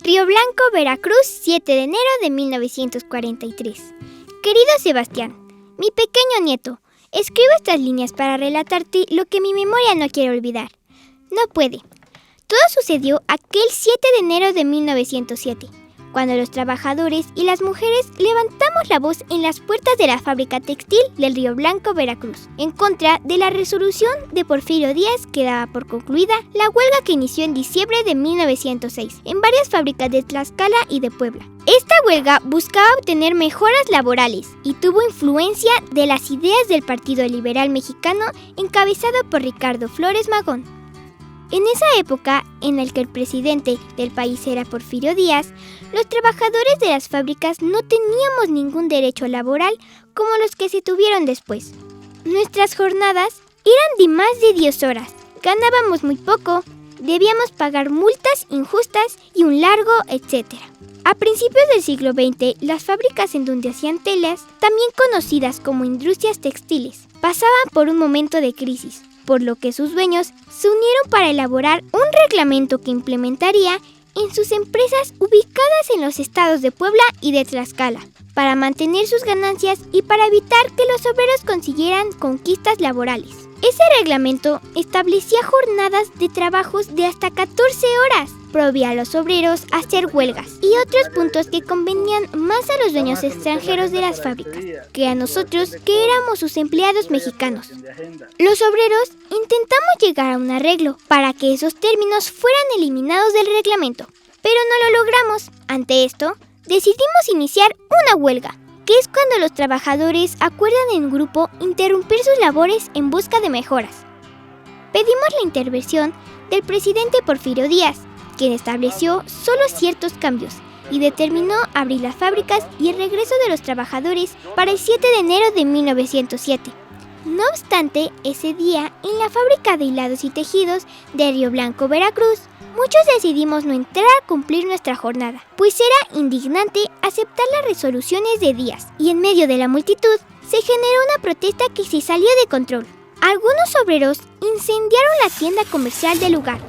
Río Blanco, Veracruz, 7 de enero de 1943. Querido Sebastián, mi pequeño nieto, escribo estas líneas para relatarte lo que mi memoria no quiere olvidar. No puede. Todo sucedió aquel 7 de enero de 1907, cuando los trabajadores y las mujeres levantamos la voz en las puertas de la fábrica textil del Río Blanco, Veracruz, en contra de la resolución de Porfirio Díaz que daba por concluida la huelga que inició en diciembre de 1906 en varias fábricas de Tlaxcala y de Puebla. Esta huelga buscaba obtener mejoras laborales y tuvo influencia de las ideas del Partido Liberal Mexicano encabezado por Ricardo Flores Magón. En esa época, en la que el presidente del país era Porfirio Díaz, los trabajadores de las fábricas no teníamos ningún derecho laboral como los que se tuvieron después. Nuestras jornadas eran de más de 10 horas, ganábamos muy poco, debíamos pagar multas injustas y un largo etcétera. A principios del siglo XX, las fábricas en donde hacían telas, también conocidas como industrias textiles, pasaban por un momento de crisis, por lo que sus dueños se unieron para elaborar un reglamento que implementaría en sus empresas ubicadas en los estados de Puebla y de Tlaxcala, para mantener sus ganancias y para evitar que los obreros consiguieran conquistas laborales. Ese reglamento establecía jornadas de trabajos de hasta 14 horas, prohibía a los obreros hacer huelgas y otros puntos que convenían más a los dueños extranjeros de las fábricas que a nosotros, que éramos sus empleados mexicanos. Los obreros intentamos llegar a un arreglo para que esos términos fueran eliminados del reglamento, pero no lo logramos. Ante esto, decidimos iniciar una huelga, que es cuando los trabajadores acuerdan en grupo interrumpir sus labores en busca de mejoras. Pedimos la intervención del presidente Porfirio Díaz, quien estableció solo ciertos cambios y determinó abrir las fábricas y el regreso de los trabajadores para el 7 de enero de 1907. No obstante, ese día, en la fábrica de hilados y tejidos de Río Blanco, Veracruz, muchos decidimos no entrar a cumplir nuestra jornada, pues era indignante aceptar las resoluciones de Díaz, y en medio de la multitud se generó una protesta que se salió de control. Algunos obreros incendiaron la tienda comercial del lugar,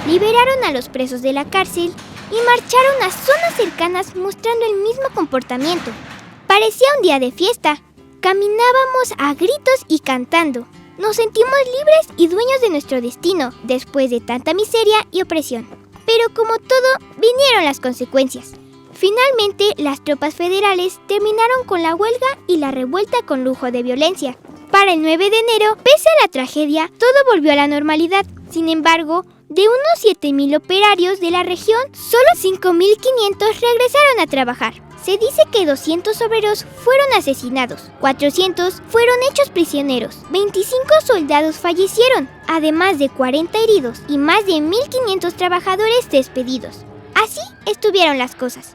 liberaron a los presos de la cárcel y marcharon a zonas cercanas mostrando el mismo comportamiento. Parecía un día de fiesta. Caminábamos a gritos y cantando. Nos sentimos libres y dueños de nuestro destino después de tanta miseria y opresión. Pero como todo, vinieron las consecuencias. Finalmente, las tropas federales terminaron con la huelga y la revuelta con lujo de violencia. Para el 9 de enero, pese a la tragedia, todo volvió a la normalidad. Sin embargo, de unos 7,000 operarios de la región, solo 5,500 regresaron a trabajar. Se dice que 200 obreros fueron asesinados, 400 fueron hechos prisioneros, 25 soldados fallecieron, además de 40 heridos y más de 1,500 trabajadores despedidos. Así estuvieron las cosas.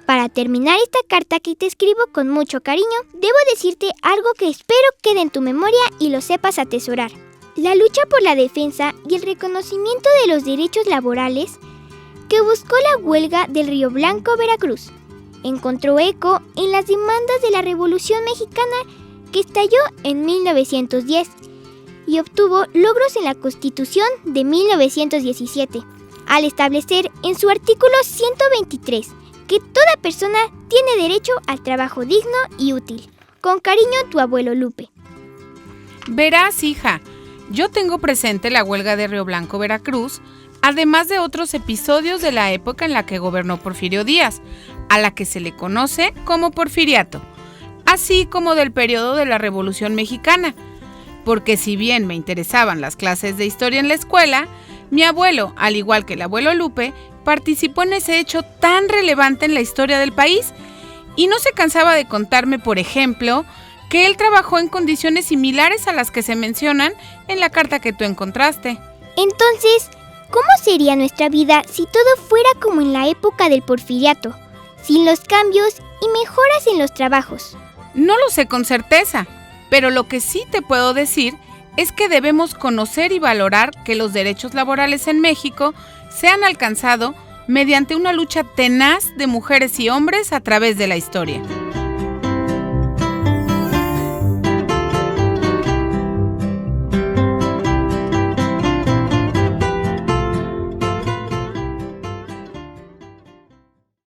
Para terminar esta carta que te escribo con mucho cariño, debo decirte algo que espero quede en tu memoria y lo sepas atesorar. La lucha por la defensa y el reconocimiento de los derechos laborales que buscó la huelga del Río Blanco, Veracruz, encontró eco en las demandas de la Revolución Mexicana que estalló en 1910 y obtuvo logros en la Constitución de 1917, al establecer en su artículo 123 que toda persona tiene derecho al trabajo digno y útil. Con cariño, tu abuelo Lupe. Verás, hija, yo tengo presente la huelga de Río Blanco, Veracruz, además de otros episodios de la época en la que gobernó Porfirio Díaz, a la que se le conoce como Porfiriato, así como del periodo de la Revolución Mexicana, porque si bien me interesaban las clases de historia en la escuela, mi abuelo, al igual que el abuelo Lupe, participó en ese hecho tan relevante en la historia del país y no se cansaba de contarme, por ejemplo, que él trabajó en condiciones similares a las que se mencionan en la carta que tú encontraste. Entonces, ¿cómo sería nuestra vida si todo fuera como en la época del Porfiriato, sin los cambios y mejoras en los trabajos? No lo sé con certeza, pero lo que sí te puedo decir es que debemos conocer y valorar que los derechos laborales en México se han alcanzado mediante una lucha tenaz de mujeres y hombres a través de la historia.